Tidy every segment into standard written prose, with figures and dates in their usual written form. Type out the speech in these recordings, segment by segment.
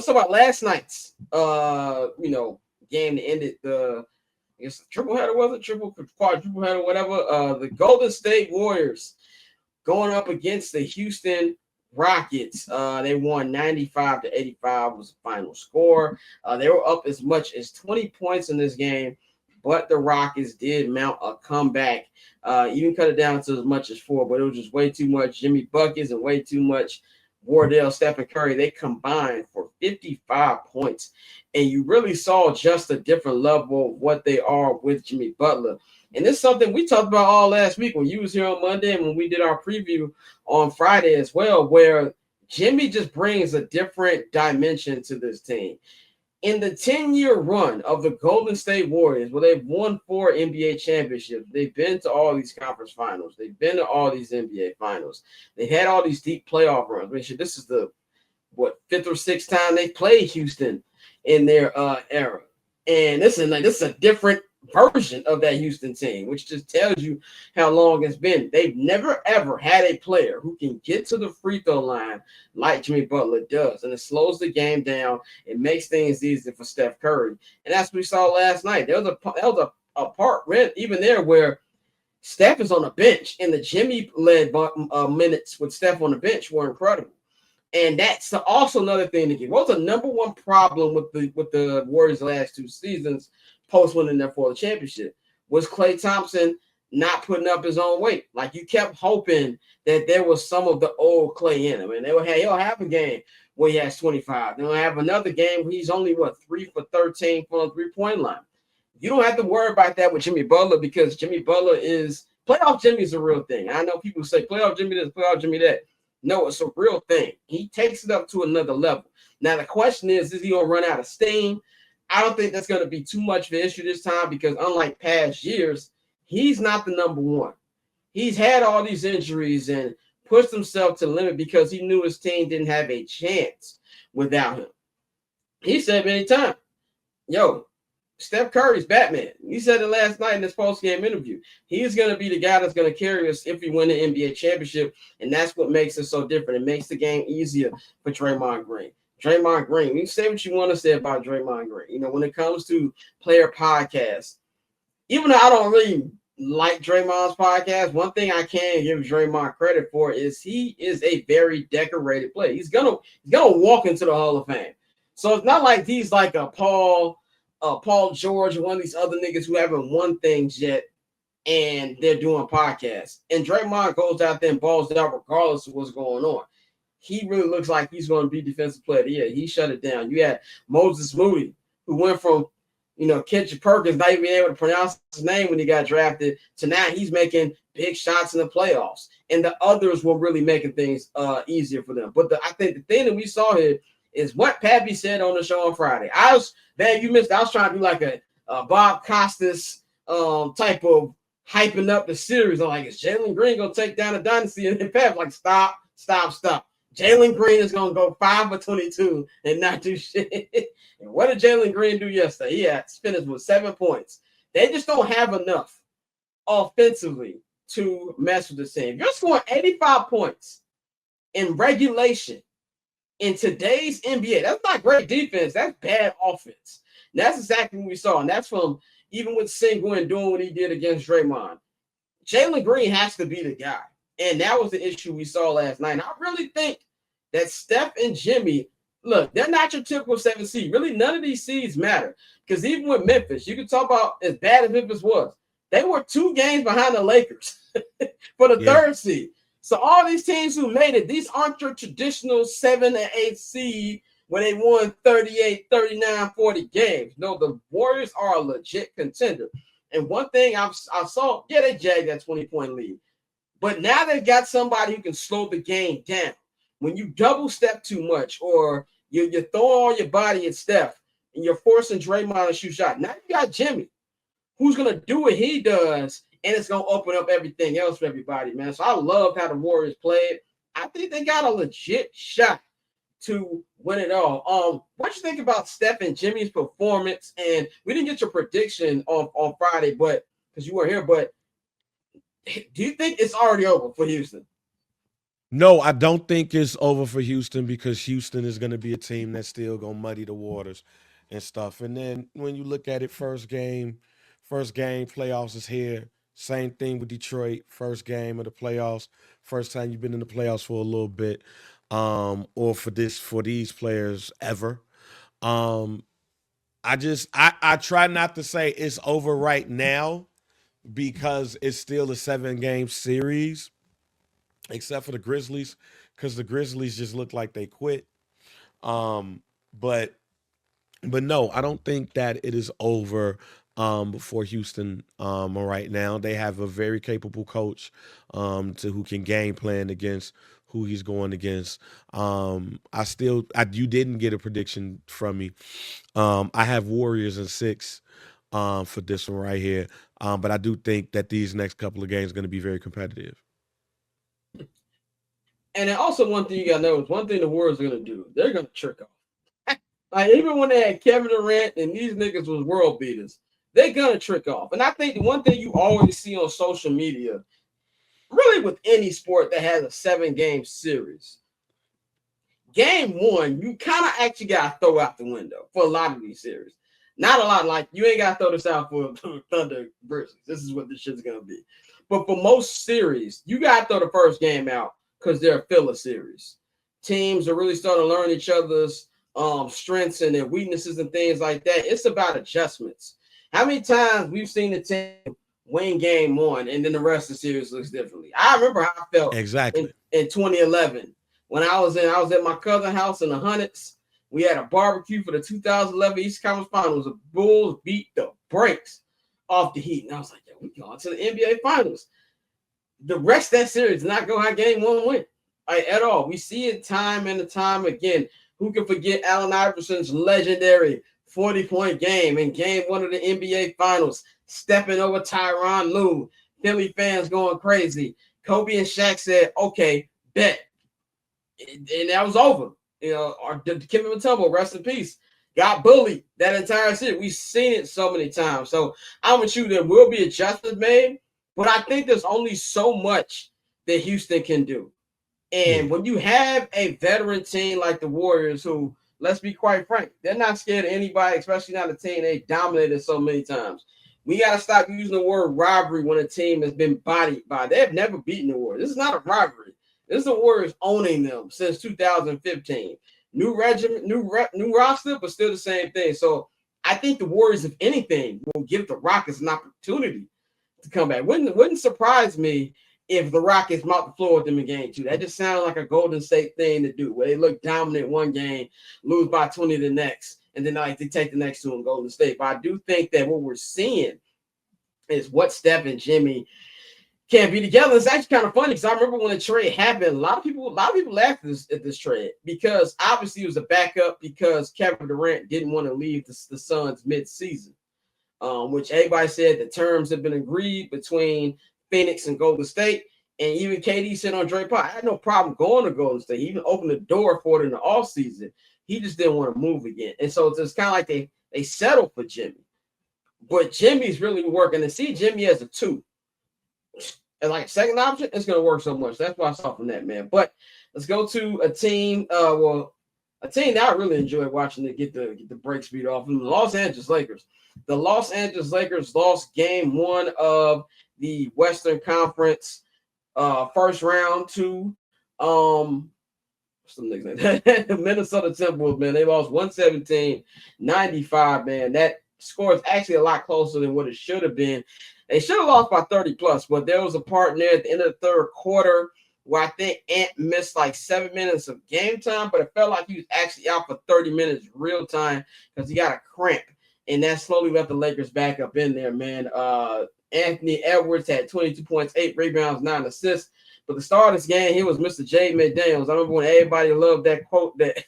let's talk about last night's game that ended the I guess the triple header, was it triple quadruple header, whatever. The Golden State Warriors going up against the Houston Rockets. They won 95-85 was the final score. They were up as much as 20 points in this game, but the Rockets did mount a comeback. Even cut it down to as much as 4, but it was just way too much Jimmy buckets and way too much Wardell, Stephen Curry. They combined for 55 points. And you really saw just a different level of what they are with Jimmy Butler. And this is something we talked about all last week when you was here on Monday and when we did our preview on Friday as well, where Jimmy just brings a different dimension to this team. In the 10-year run of the Golden State Warriors, where they've won 4 NBA championships, they've been to all these conference finals, they've been to all these NBA finals, they've had all these deep playoff runs. This is the 5th or 6th time they played Houston in their era, and this is a different version of that Houston team, which just tells you how long it's been. They've never ever had a player who can get to the free throw line like Jimmy Butler does, and it slows the game down. It makes things easier for Steph Curry, and that's what we saw last night. There was a part even there where Steph is on the bench, and the Jimmy led minutes with Steph on the bench were incredible. And that's also another thing to get. What was the number one problem with the Warriors last 2 seasons post winning their 4th championship? Was Klay Thompson not putting up his own weight? Like, you kept hoping that there was some of the old Klay in him, and he'll have a game where he has 25. Then he'll have another game where he's only 3 for 13 from the 3-point line. You don't have to worry about that with Jimmy Butler, because Jimmy Butler is playoff. Jimmy is a real thing. I know people say playoff Jimmy this, playoff Jimmy that. No, it's a real thing. He takes it up to another level. Now, the question is he going to run out of steam? I don't think that's going to be too much of an issue this time, because unlike past years, he's not the number one. He's had all these injuries and pushed himself to the limit because he knew his team didn't have a chance without him. He said many times, Steph Curry's Batman. He said it last night in his post-game interview. He's going to be the guy that's going to carry us if we win the NBA championship, and that's what makes it so different. It makes the game easier for Draymond Green. Draymond Green, you say what you want to say about Draymond Green. When it comes to player podcasts, even though I don't really like Draymond's podcast, one thing I can give Draymond credit for is he is a very decorated player. He's gonna walk into the Hall of Fame. So it's not like he's like a Paul George or one of these other niggas who haven't won things yet and they're doing podcasts. And Draymond goes out there and balls out regardless of what's going on. He really looks like he's going to be defensive player of the year. He shut it down. You had Moses Moody, who went from, Kendrick Perkins not even being able to pronounce his name when he got drafted, to now he's making big shots in the playoffs. And the others were really making things easier for them. But I think the thing that we saw here is what Pappy said on the show on Friday. You missed. I was trying to do like a Bob Costas type of hyping up the series. I'm like, is Jalen Green going to take down the dynasty? And Pap like, stop. Jalen Green is going to go 5 for 22 and not do shit. And what did Jalen Green do yesterday? He had finished with 7 points. They just don't have enough offensively to mess with the team. You're scoring 85 points in regulation in today's NBA. That's not great defense. That's bad offense. And that's exactly what we saw. And that's from even with Sengun doing what he did against Draymond. Jalen Green has to be the guy. And that was the issue we saw last night. And I really think that Steph and Jimmy, look, they're not your typical 7 seed. Really, none of these seeds matter. Because even with Memphis, you can talk about as bad as Memphis was. They were 2 games behind the Lakers for the 3rd seed. So all these teams who made it, these aren't your traditional 7 and 8 seed when they won 38, 39, 40 games. No, the Warriors are a legit contender. And one thing I saw, they jagged that 20-point lead. But now they've got somebody who can slow the game down. When you double step too much or you're throwing all your body at Steph and you're forcing Draymond to shoot shot. Now you got Jimmy, who's going to do what he does, and it's going to open up everything else for everybody, man. So I love how the Warriors played. I think they got a legit shot to win it all. What you think about Steph and Jimmy's performance? And we didn't get your prediction on Friday, but because you weren't here, but do you think it's already over for Houston? No, I don't think it's over for Houston because Houston is going to be a team that's still going to muddy the waters and stuff. And then when you look at it, first game, playoffs is here. Same thing with Detroit, first game of the playoffs, first time you've been in the playoffs for a little bit, or for these players ever. Um, I try not to say it's over right now because it's still a 7 game series, except for the Grizzlies, because the Grizzlies just look like they quit. Um, but no, I don't think that it is over for Houston right now. They have a very capable coach to who can game plan against who he's going against. You didn't get a prediction from me. I have Warriors in 6 for this one right here. But I do think that these next couple of games are going to be very competitive. And then also one thing you gotta know is one thing the Warriors are gonna do. They're gonna trick off. Like even when they had Kevin Durant and these niggas was world beaters, they're gonna trick off. And I think the one thing you always see on social media, really with any sport that has a 7 game series, game one, you kind of actually got to throw out the window for a lot of these series. Not a lot, like you ain't got to throw this out for Thunder versus. This is what this shit's going to be. But for most series, you got to throw the first game out because they're a filler series. Teams are really starting to learn each other's strengths and their weaknesses and things like that. It's about adjustments. How many times we've seen the team win game one and then the rest of the series looks differently? I remember how I felt Exactly. in 2011 when I was at my cousin's house in the hundreds. We had a barbecue for the 2011 East Conference Finals. The Bulls beat the brakes off the Heat, and I was like, "Yo, we going to the NBA Finals." The rest of that series did not go how game one went, like, at all. We see it time and time again. Who can forget Allen Iverson's legendary 40-point game in game one of the NBA Finals, stepping over Tyronn Lue, Philly fans going crazy. Kobe and Shaq said, "Okay, bet," and that was over. You know, or Kevin Mutombo, rest in peace, got bullied that entire series. We've seen it so many times. So I'm with you. There will be adjustments made, but I think there's only so much that Houston can do. Yeah. And when you have a veteran team like the Warriors, who, let's be quite frank, they're not scared of anybody, especially not a team they dominated so many times. We got to stop using the word robbery when a team has been bodied by. They have never beaten the Warriors. This is not a robbery. This is the Warriors owning them since 2015. New regiment, new roster, but still the same thing. So I think the Warriors, if anything, will give the Rockets an opportunity to come back. Wouldn't surprise me if the Rockets mop the floor with them in game two. That just sounds like a Golden State thing to do, where they look dominant one game, lose by 20 the next, and then like they take the next two in Golden State. But I do think that what we're seeing is what Steph and Jimmy can be together. It's actually kind of funny because I remember when the trade happened, a lot of people laughed at this trade because obviously it was a backup because Kevin Durant didn't want to leave the Suns mid-season, which everybody said the terms have been agreed between Phoenix and Golden State. And even KD said on Drake Park, I had no problem going to Golden State. He even opened the door for it in the offseason. He just didn't want to move again. And so it's kind of like they settled for Jimmy. But Jimmy's really working. To see Jimmy as a 2 and like second option, it's going to work so much. That's why I saw from that, man. But let's go to a team. A team that I really enjoyed watching to get the break speed off them. The Los Angeles Lakers. The Los Angeles Lakers lost game one of the Western Conference first round to some niggas like that. Minnesota Timberwolves, man. They lost 117-95, man. That score is actually a lot closer than what it should have been. They should have lost by 30 plus, but there was a part in there at the end of the third quarter where I think Ant missed like 7 minutes of game time, but it felt like he was actually out for 30 minutes real time because he got a cramp. And that slowly left the Lakers back up in there, man. Anthony Edwards had 22 points, 8 rebounds, 9 assists. But the star of this game, he was Mr. J. McDaniels. I remember when everybody loved that quote that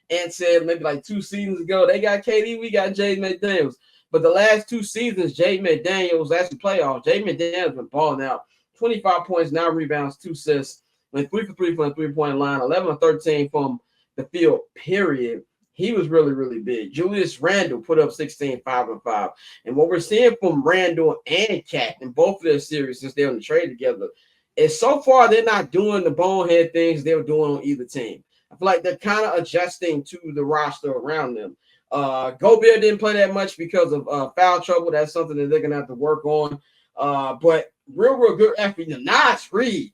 Ant said maybe like 2 seasons ago. They got KD, we got J. McDaniels. But the last 2 seasons, Jay McDaniels actually playoffs. Jay McDaniels been balling out. 25 points, 9 rebounds, 2 assists. Went 3 for 3 from the three-point line, 11 or 13 from the field, period. He was really, really big. Julius Randle put up 16, 5 and 5. And what we're seeing from Randle and Cat in both of their series since they're on the trade together, is so far they're not doing the bonehead things they were doing on either team. I feel like they're kind of adjusting to the roster around them. Gobert didn't play that much because of foul trouble. That's something that they're gonna have to work on. But real good effort. Nas Reed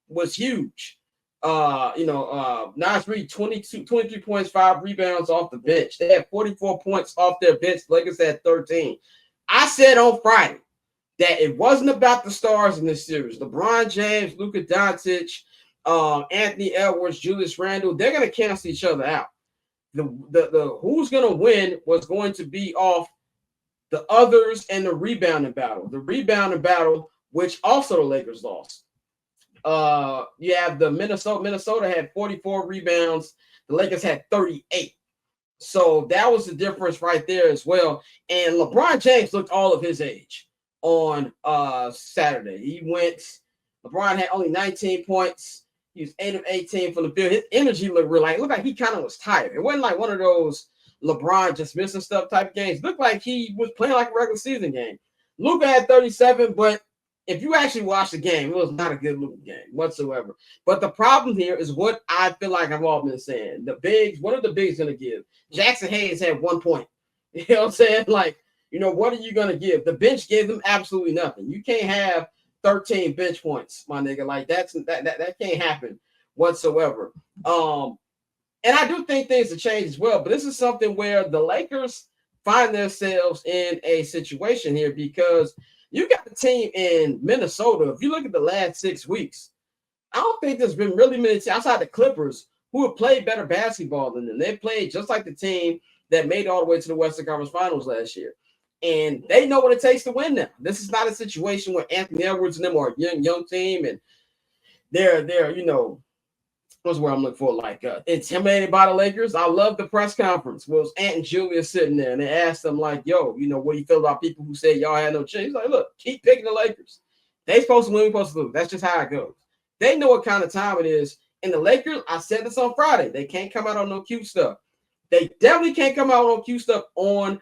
was huge. Nas Reed 23 points, 5 rebounds off the bench. They had 44 points off their bench. Lakers had 13. I said on Friday that it wasn't about the stars in this series. LeBron James, Luka Doncic, Anthony Edwards, Julius Randle, they're going to cancel each other out. The who's going to win was going to be off the others and the rebounding battle. The rebounding battle, which also the Lakers lost. You have the Minnesota. Minnesota had 44 rebounds. The Lakers had 38. So that was the difference right there as well. And LeBron James looked all of his age on Saturday. LeBron had only 19 points. He was 8 of 18 from the field. His energy looked like he kind of was tired. It wasn't like one of those LeBron just missing stuff type games. It looked like he was playing like a regular season game. Luka had 37, but if you actually watch the game, it was not a good Luka game whatsoever. But the problem here is what I feel like I've all been saying. The bigs, what are the bigs going to give? Jackson Hayes had 1 point. You know what I'm saying? Like, what are you going to give? The bench gave them absolutely nothing. You can't have 13 bench points, my nigga. Like, that can't happen whatsoever. And I do think things have changed as well, but this is something where the Lakers find themselves in a situation here because you got the team in Minnesota. If you look at the last 6 weeks, I don't think there's been really many teams outside the Clippers who have played better basketball than them. They played just like the team that made all the way to the Western Conference Finals last year. And they know what it takes to win now. This is not a situation where Anthony Edwards and them are a young team and they're what's where I'm looking for, like intimidated by the Lakers. I love the press conference. Well, it was Ant and Julia sitting there, and they asked them like, "Yo, what do you feel about people who said y'all had no chance?" He's like, "Look, keep picking the Lakers. They supposed to win, we supposed to lose. That's just how it goes. They know what kind of time it is." And the Lakers, I said this on Friday, they can't come out on no cute stuff. They definitely can't come out on no cute stuff on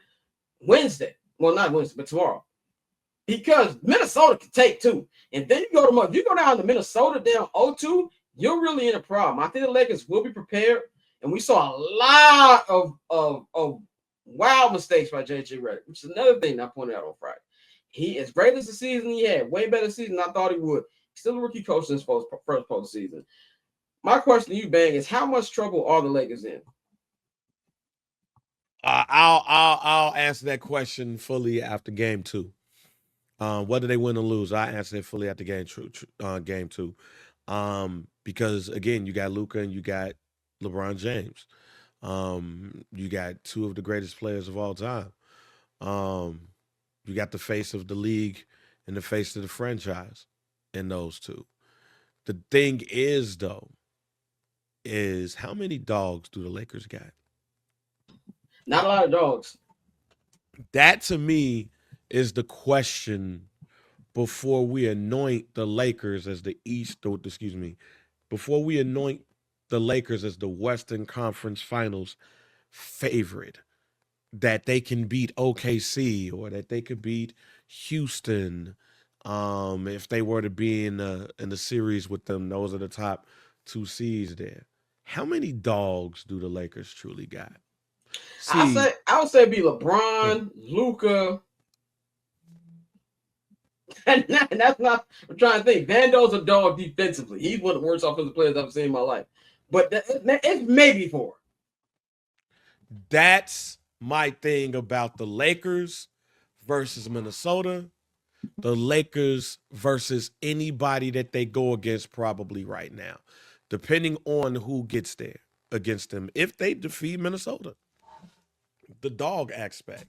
Wednesday. Well, not Wednesday, but tomorrow. Because Minnesota can take two. And then if you go down to Minnesota down 0-2, you're really in a problem. I think the Lakers will be prepared. And we saw a lot of wild mistakes by JJ Redick, which is another thing I pointed out on Friday. He, as great as the season he had, way better season than I thought he would. He's still a rookie coach in his first postseason. My question to you, Bang, is how much trouble are the Lakers in? I'll answer that question fully after game 2. Whether they win or lose, I answer it fully after game 2. Because again, you got Luka and you got LeBron James. You got 2 of the greatest players of all time. You got the face of the league and the face of the franchise in those 2. The thing is, though, is how many dogs do the Lakers got? Not a lot of dogs. That to me is the question before we anoint the Lakers as the before we anoint the Lakers as the Western Conference Finals favorite, that they can beat OKC or that they could beat Houston. If they were to be in the series with them, those are the top 2 seeds there. How many dogs do the Lakers truly got? I would say it'd be LeBron, Luka. And that's not. I'm trying to think. Vando's a dog defensively. He's one of the worst offensive players I've seen in my life. But it's maybe 4. That's my thing about the Lakers versus Minnesota. The Lakers versus anybody that they go against probably right now, depending on who gets there against them. If they defeat Minnesota, the dog aspect.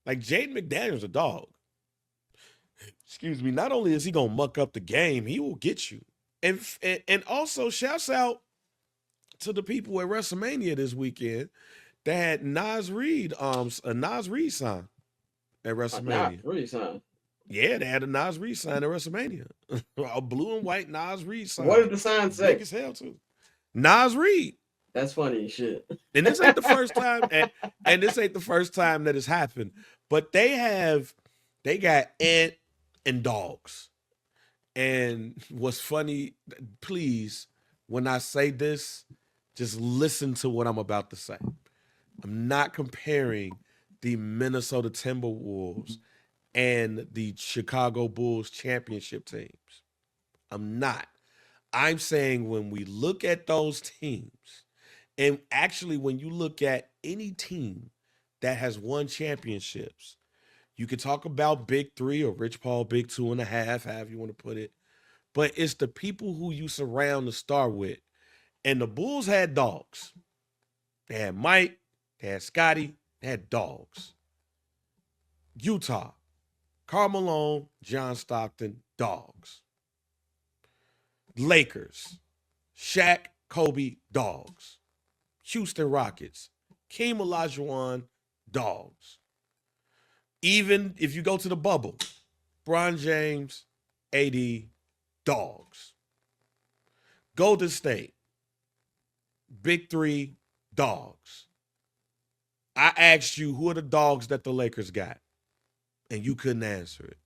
Like Jaden McDaniel's a dog. Excuse me. Not only is he gonna muck up the game, he will get you. And also shouts out to the people at WrestleMania this weekend that had Nas Reed a Nas Reed sign at WrestleMania. Reed sign. Yeah, they had a Nas Reed sign at WrestleMania. A blue and white Nas Reed sign. What did the sign say? Big as hell too. Nas Reed. That's funny as shit. And this ain't the first time, and this ain't the first time that it's happened. But they got Ant and dogs. And what's funny, please, when I say this, just listen to what I'm about to say. I'm not comparing the Minnesota Timberwolves and the Chicago Bulls championship teams. I'm not. I'm saying when we look at those teams, and actually when you look at any team that has won championships, you could talk about Big Three or Rich Paul Big Two and a half, however you want to put it. But it's the people who you surround the star with. And the Bulls had dogs. They had Mike, they had Scotty, they had dogs. Utah, Karl Malone, John Stockton, dogs. Lakers, Shaq, Kobe, dogs. Houston Rockets, Keem Olajuwon, dogs. Even if you go to the bubble, Bron James, AD, dogs. Golden State, Big Three, dogs. I asked you who are the dogs that the Lakers got, and you couldn't answer it.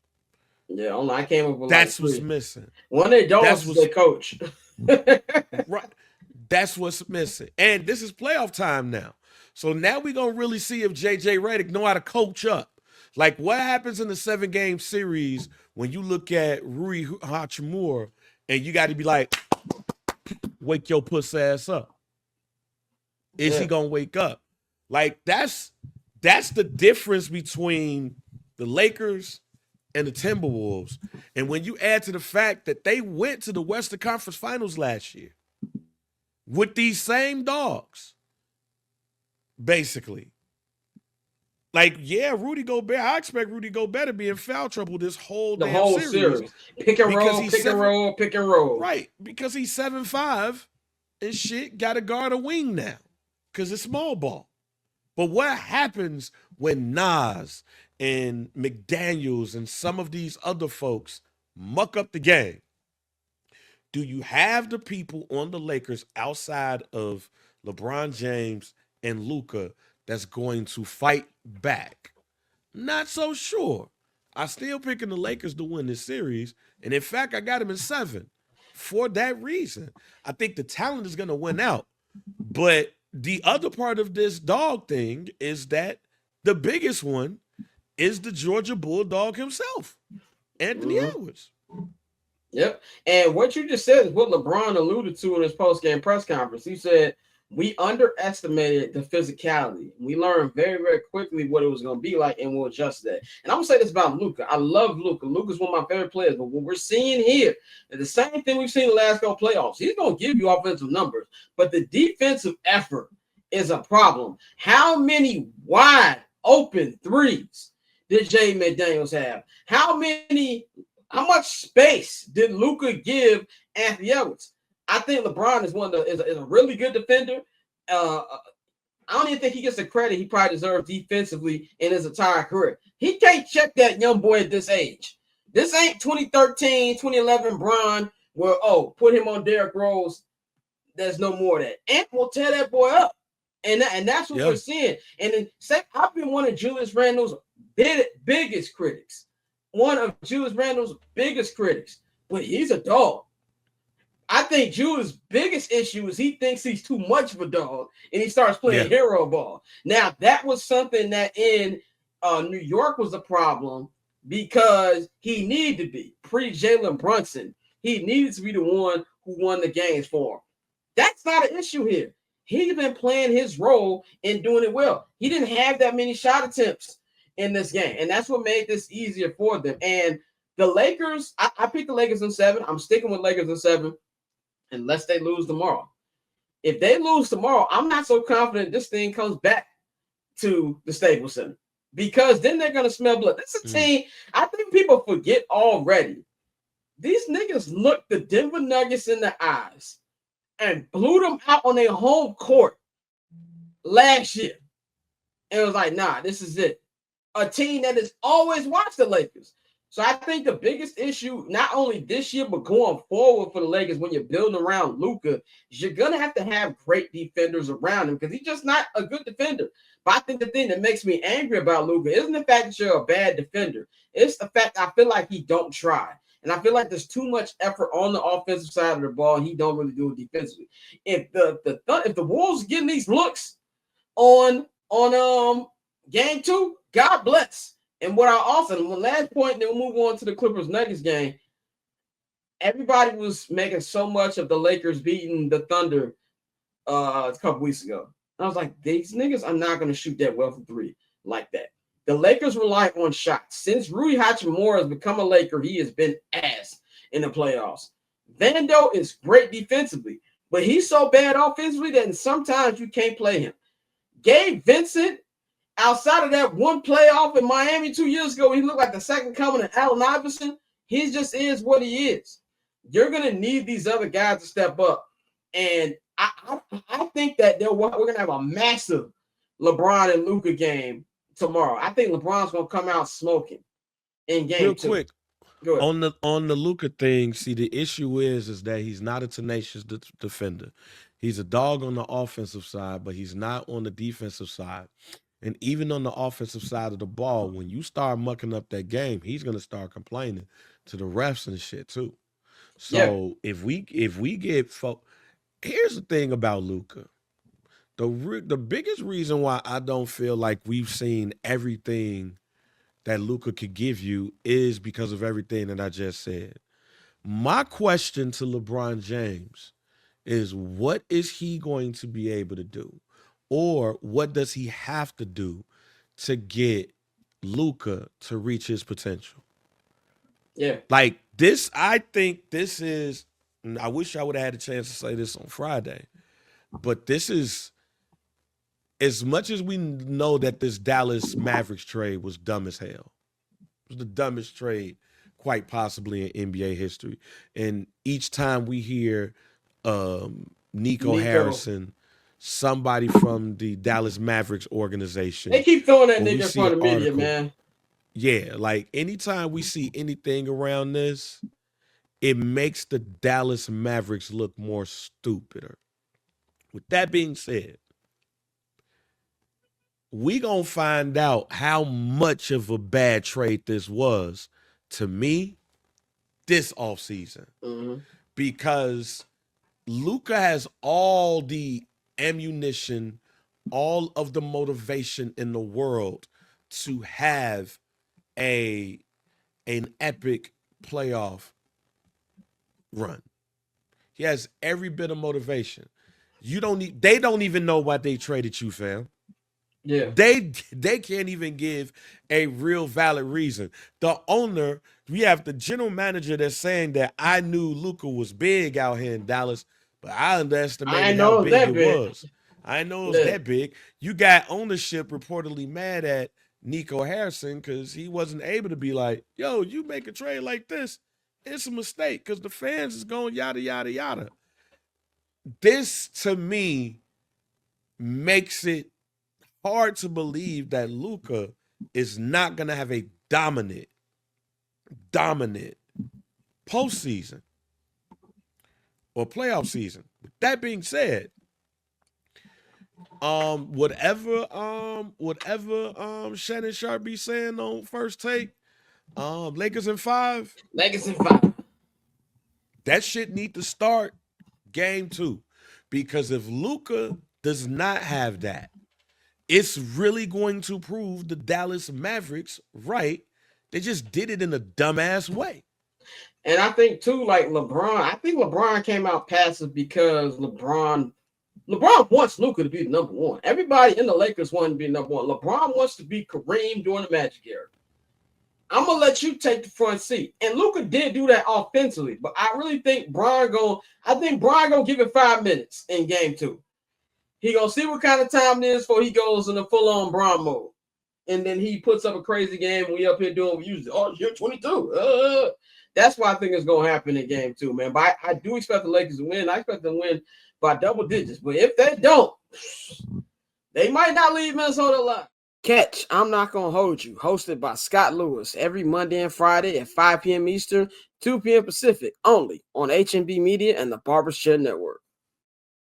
Yeah, only I came up with like That's what's three. missing. One of their That's dogs is what's their coach. right. That's what's missing. And this is playoff time now. So now we're gonna really see if JJ Redick know how to coach up. Like what happens in the 7-game series when you look at Rui Hachimura and you got to be like, wake your puss ass up. Is he Yeah. gonna wake up? Like that's the difference between the Lakers and the Timberwolves. And when you add to the fact that they went to the Western Conference Finals last year with these same dogs, basically. Like, yeah, Rudy Gobert, I expect Rudy Gobert to be in foul trouble this whole The damn whole series. series. Pick and Because roll, he's pick and seven, roll, pick and roll. right, because he's 7'5" and shit, got to guard a wing now because it's small ball. But what happens when Nas and McDaniels and some of these other folks muck up the game? Do you have the people on the Lakers outside of LeBron James and Luka that's going to fight back? Not so sure. I still picking the Lakers to win this series, and in fact, I got them in 7 for that reason. I think the talent is going to win out, but the other part of this dog thing is that the biggest one is the Georgia Bulldog himself, Anthony Mm-hmm. Edwards. Yep. And what you just said is what LeBron alluded to in his post-game press conference. He said, we underestimated the physicality. We learned very, very quickly what it was going to be like, and we'll adjust that. And I'm going to say this about Luka. I love Luka. Luka's one of my favorite players. But what we're seeing here is the same thing we've seen the last couple playoffs. He's going to give you offensive numbers, but the defensive effort is a problem. How many wide open threes did Jay McDaniels have? How much space did Luka give Anthony Edwards? I think LeBron is is a really good defender. I don't even think he gets the credit he probably deserves defensively in his entire career. He can't check that young boy at this age. This ain't 2013, 2011 Bron where, put him on Derrick Rose. There's no more of that. Ant will tear that boy up. And that's what we're seeing. And then I've been one of Julius Randle's biggest critics. One of Julius Randle's biggest critics. But he's a dog. I think Julius' biggest issue is he thinks he's too much of a dog and he starts playing hero ball. Now, that was something that in New York was a problem because he needed to be pre-Jalen Brunson. He needed to be the one who won the games for him. That's not an issue here. He's been playing his role and doing it well. He didn't have that many shot attempts in this game, and that's what made this easier for them. And the Lakers, I picked the Lakers in 7. I'm sticking with Lakers in 7 unless they lose tomorrow. If they lose tomorrow, I'm not so confident this thing comes back to the Staples Center because then they're going to smell blood. This is a team, I think people forget already. These niggas looked the Denver Nuggets in the eyes and blew them out on their home court last year. And it was like, nah, this is it. A team that has always watched the Lakers. So I think the biggest issue, not only this year, but going forward for the Lakers when you're building around Luka, is you're going to have great defenders around him because he's just not a good defender. But I think the thing that makes me angry about Luka isn't the fact that you're a bad defender. It's the fact I feel like he don't try. And I feel like there's too much effort on the offensive side of the ball, and he don't really do it defensively. If the Wolves getting these looks on game 2, God bless. And what I also, one last point, then we'll move on to the Clippers Nuggets game. Everybody was making so much of the Lakers beating the Thunder a couple weeks ago. I was like, these niggas are not going to shoot that well from 3 like that. The Lakers rely on shots. Since Rui Hachimura has become a Laker, he has been ass in the playoffs. Vando is great defensively, but he's so bad offensively that sometimes you can't play him. Gabe Vincent, outside of that one playoff in Miami 2 years ago, he looked like the second coming of Allen Iverson. He just is what he is. You're going to need these other guys to step up. And I think that we're going to have a massive LeBron and Luka game tomorrow. I think LeBron's going to come out smoking in game Real 2. quick, Go ahead. on the Luka thing, see, the issue is that he's not a tenacious defender. He's a dog on the offensive side, but he's not on the defensive side. And even on the offensive side of the ball, when you start mucking up that game, he's gonna start complaining to the refs and shit too. Yeah. So if we get here's the thing about Luka. The biggest reason why I don't feel like we've seen everything that Luka could give you is because of everything that I just said. My question to LeBron James is, what is he going to be able to do? Or what does he have to do to get Luka to reach his potential? Yeah. Like this, I think this is, I wish I would have had a chance to say this on Friday, but this is, as much as we know that this Dallas Mavericks trade was dumb as hell. It was the dumbest trade quite possibly in NBA history. And each time we hear Nico Harrison, somebody from the Dallas Mavericks organization, They keep throwing that when we nigga in see front an of media, article, man. yeah, like anytime we see anything around this, it makes the Dallas Mavericks look more stupider. With that being said, we gonna find out how much of a bad trade this was to me this offseason. Mm-hmm. Because Luka has all the ammunition, all of the motivation in the world to have an epic playoff run. He has every bit of motivation. They don't even know why they traded you, fam. Yeah. They can't even give a real valid reason. The owner, we have the general manager that's saying that I knew Luka was big out here in Dallas, but I I underestimated how know big that it big. was. I know it was Yeah. that big. You got ownership reportedly mad at Nico Harrison because he wasn't able to be like, yo, you make a trade like this, it's a mistake because the fans is going yada, yada, yada. This, to me, makes it hard to believe that Luka is not going to have a dominant postseason or playoff season. With that being said, whatever Shannon Sharp be saying on First Take, Lakers in 5, Lakers in 5. that shit need to start game 2. Because if Luka does not have that, it's really going to prove the Dallas Mavericks right. They just did it in a dumbass way. And I think too, like LeBron, I think LeBron came out passive because LeBron wants Luka to be the number one. Everybody in the Lakers want to be number one. LeBron wants to be Kareem during the Magic era. I'm gonna let you take the front seat. And Luka did do that offensively, but I really think Brian gonna give it 5 minutes in game 2. He gonna see what kind of time it is before he goes in the full-on Bron mode. And then he puts up a crazy game and we up here doing what we usually, you're 22. That's why I think it's gonna happen in game 2, man. But I do expect the Lakers to win. I expect them to win by double digits. But if they don't, they might not leave Minnesota alive. Catch I'm Not Gonna Hold You, hosted by Scott Lewis, every Monday and Friday at 5 p.m. Eastern, 2 p.m. Pacific, only on HNB Media and the Barbershop Network.